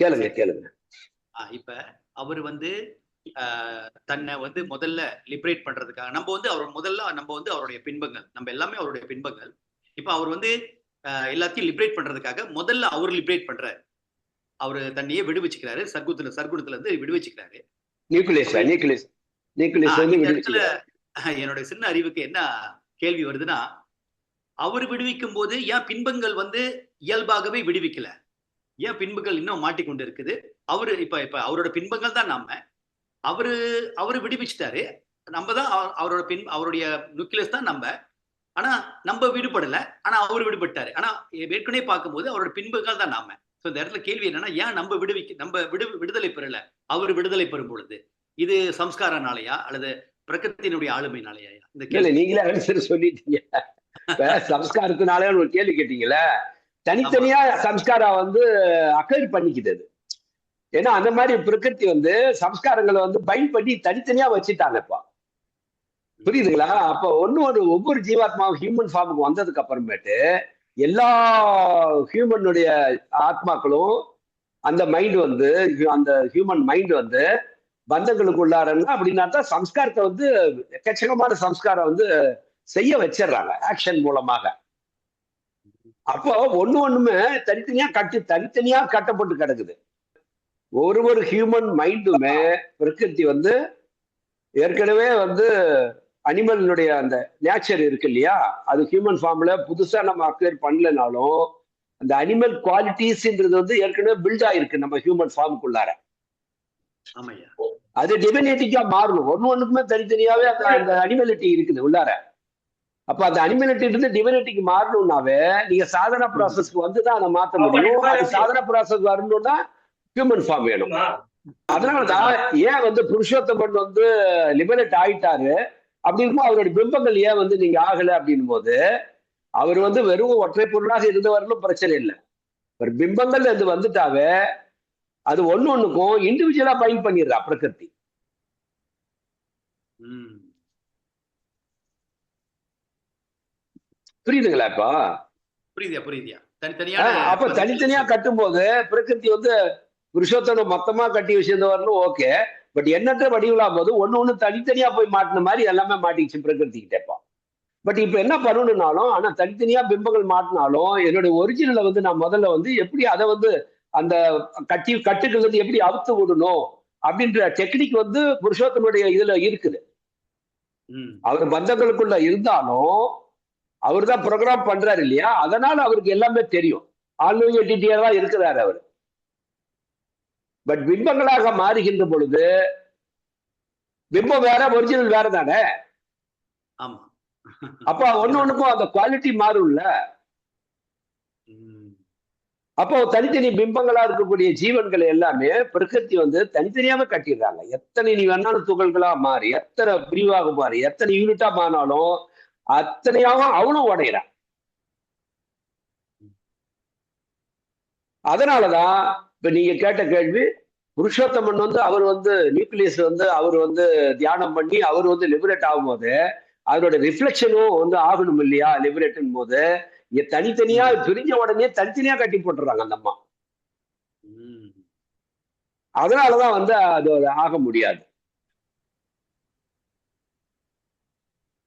கேளுங்க சரி. கேளுங்க. இப்ப அவரு வந்து தன்னை வந்து முதல்ல லிபரேட் பண்றதுக்காக நம்ம வந்து அவருடைய பின்பங்கள், நம்ம எல்லாமே அவருடைய பின்பங்கள். இப்ப அவர் வந்து எல்லாத்தையும் லிபரேட் பண்றதுக்காக முதல்ல அவர் லிபரேட் பண்றாரு. அவரு தன்னையே விடுவிச்சுக்கிறாரு. சர்க்குணத்துல இருந்து விடுவிச்சுக்கிறாரு. நியூக்ளியஸ் அப்ப நியூக்ளியஸ் நியூக்ளியஸ் வந்து இந்த இடத்துல விடுவிச்சுக்கிறார். என்னுடைய சின்ன அறிவுக்கு என்ன கேள்வி வருதுன்னா, அவர் விடுவிக்கும் போது ஏன் பின்பங்கள் வந்து இயல்பாகவே விடுவிக்கல? ஏன் பின்புகள் இன்னும் மாட்டிக்கொண்டு இருக்குது? அவரு இப்ப இப்ப அவரோட பின்பங்கள் தான் நாம. அவரு அவரு விடுவிச்சுட்டாரு. நம்ம தான் அவருடைய நியூக்ளியஸ் தான் நம்ப. ஆனா நம்ப விடுபடல. ஆனா அவரு விடுபட்டாரு. ஆனா ஏற்கனவே பார்க்கும்போது அவரோட பின்புகள் தான் நாம. சோ இந்த இடத்துல கேள்வி என்னன்னா, ஏன் நம்ப விடுதலை பெறல? அவரு விடுதலை பெறும் பொழுது. இது சம்ஸ்காரனாலயா? அல்லது பிரகிருத்தினுடைய ஆளுமையினாலயா? இந்த இல்ல கேள்வி. நீங்களே ஆன்சர் சொல்லிட்டீங்க. இப்ப சம்ஸ்காரத்தினாலே ஒரு கேள்வி கேட்டீங்கல்ல, ஆமா. தனித்தனியா சம்ஸ்காரம் வந்து அக்கறை பண்ணிக்குது அது. ஏன்னா அந்த மாதிரி பிரகிருதி வந்து சம்ஸ்காரங்களை வந்து பைண்ட் பண்ணி தனித்தனியா வச்சுட்டாங்க இப்ப. புரியுதுங்களா? அப்ப ஒவ்வொரு ஜீவாத்மாவும் ஹியூமன் ஃபார்முக்கு வந்ததுக்கு அப்புறமேட்டு எல்லா ஹியூமனுடைய ஆத்மாக்களும் அந்த மைண்ட் வந்து அந்த ஹியூமன் மைண்ட் வந்து பந்தங்களுக்கு உள்ளாரன்னா அப்படின்னா தான் சம்ஸ்காரத்தை வந்து எக்கச்சக்கமான சம்ஸ்காரம் வந்து செய்ய வச்சிடுறாங்க ஆக்ஷன் மூலமாக. அப்போ ஒண்ணுமே தனித்தனியா கட்டப்பட்டு கிடக்குது. ஒரு ஹியூமன் மைண்டுமே பிரகிருதி வந்து ஏற்கனவே வந்து அனிமலினுடைய அந்த நேச்சர் இருக்கு இல்லையா, அது ஹியூமன் ஃபார்ம்ல புதுசா நம்ம அக்வேர் பண்ணலனாலும் அந்த அனிமல் குவாலிட்டிஸ்ன்றது வந்து ஏற்கனவே பில்ட் ஆயிருக்கு நம்ம ஹியூமன் ஃபார்முக்குள்ளார. ஆமாய்யா. அது டிவினிட்டிக்கா மாறணும். ஒண்ணுக்குமே தனித்தனியாவே அந்த அனிமலிட்டி இருக்குது உள்ளார. அப்ப அந்த அனிமலிட்டி இருந்து டிவினிட்டிக்கு மாறணும்னாவே நீங்க சாதனா ப்ராசஸ்க்கு வந்துதான் அதை மாத்த முடியும். அது சாதனா ப்ராசஸ் வரணும்னா ஹியூமன் ஃபார்ம் வேணும். அதனாலதான் ஏன் வந்து புருஷோத்தமன் வந்து லிபரேட் ஆயிட்டாரு அப்படி இருக்கும், அவருடைய பிம்பங்கள் ஏன் வந்து நீங்க ஆகல அப்படின்னும் போது அவர் வந்து வெறும் ஒற்றை பொருளாக இருந்தவர்களும் பிரச்சனை இல்லை. ஒரு பிம்பங்கள் அது வந்துட்டாவே அது ஒண்ணுக்கும் இண்டிவிஜுவலா பைண்ட் பண்ணிடுறா பிரகிருதி. புரியுதுங்களா? இப்போ புரியுதியா. தனித்தனியான அப்ப தனித்தனியா கட்டும் போது பிரகிருதி வந்து புருஷோத்தோட மொத்தமா கட்டி வச்சிருந்தவர்களும் ஓகே. பட் எண்ணற்ற வடிவலாம் போது ஒண்ணு தனித்தனியா போய் மாட்டின மாதிரி எல்லாமே மாட்டிச்சு பிரகிருதி கிட்டப்பா. பட் இப்ப என்ன பண்ணணும்னாலும் ஆனா தனித்தனியா பிம்பங்கள் மாட்டினாலும் என்னுடைய ஒரிஜினலை வந்து நான் முதல்ல வந்து எப்படி அதை வந்து அந்த கட்டுக்கள் வந்து எப்படி அவுத்து விடணும் அப்படின்ற டெக்னிக் வந்து புருஷோத்தனுடைய இதுல இருக்குது. அவர் பந்தங்களுக்குள்ள இருந்தாலும் அவர் தான் ப்ரோக்ராம் பண்றாரு இல்லையா, அதனால அவருக்கு எல்லாமே தெரியும். ஆன்லைன் என்டிட்டியா தான் இருக்கிறாரு அவர். பட் பிம்பங்களாக மாறுகின்ற பொழுது பிம்பம் வேற ஒரிஜினல் வேற தானே. அப்ப ஒண்ணுக்கும் அந்த குவாலிட்டி மாறும்ல. அப்போ தனித்தனி பிம்பங்களா இருக்கக்கூடிய ஜீவன்கள் எல்லாமே பிரகிருதி வந்து தனித்தனியாவே கட்டிடுறாங்க. எத்தனை நீ வேணாலும் துகள்களா மாறி, எத்தனை பிரிவாக மாறி, எத்தனை யூனிட்டா மாறினாலும் அத்தனையாவும் அவனும் உடையிறான். அதனாலதான் இப்ப நீங்க கேட்ட கேள்வி, புருஷோத்தமன் வந்து அவர் வந்து நியூக்ளியஸ் வந்து அவர் வந்து தியானம் பண்ணி அவர் வந்து லிபரேட் ஆகும்போது அவரோட ரிஃப்ளெக்ஷனும் வந்து ஆகணும் இல்லையா லிபரேட்டும் போது, இங்க தனித்தனியா பிரிஞ்ச உடனே தனித்தனியா கட்டி போட்டுறாங்க அந்த அம்மா. அதனாலதான் வந்து அது ஆக முடியாது.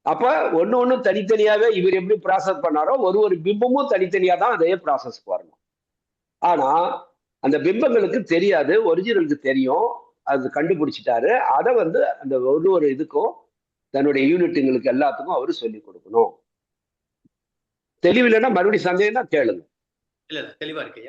அப்ப ஒண்ணு தனித்தனியாவே இவர் எப்படி ப்ராசஸ் பண்ணாரோ ஒரு பிம்பமும் தனித்தனியா தான் அதே ப்ராசஸ்க்கு வரணும். ஆனா அந்த பிம்பங்களுக்கு தெரியாது, ஒரிஜினலுக்கு தெரியும். அது கண்டுபிடிச்சிட்டாரு. அதை வந்து அந்த ஒரு இதுக்கும் தன்னுடைய யூனிட்டுங்களுக்கு எல்லாத்துக்கும் அவரு சொல்லி கொடுக்கணும். தெளிவில்லைன்னா மறுபடியும் சந்தேகம்னா கேளுங்க. இல்ல தெளிவா இருக்கு.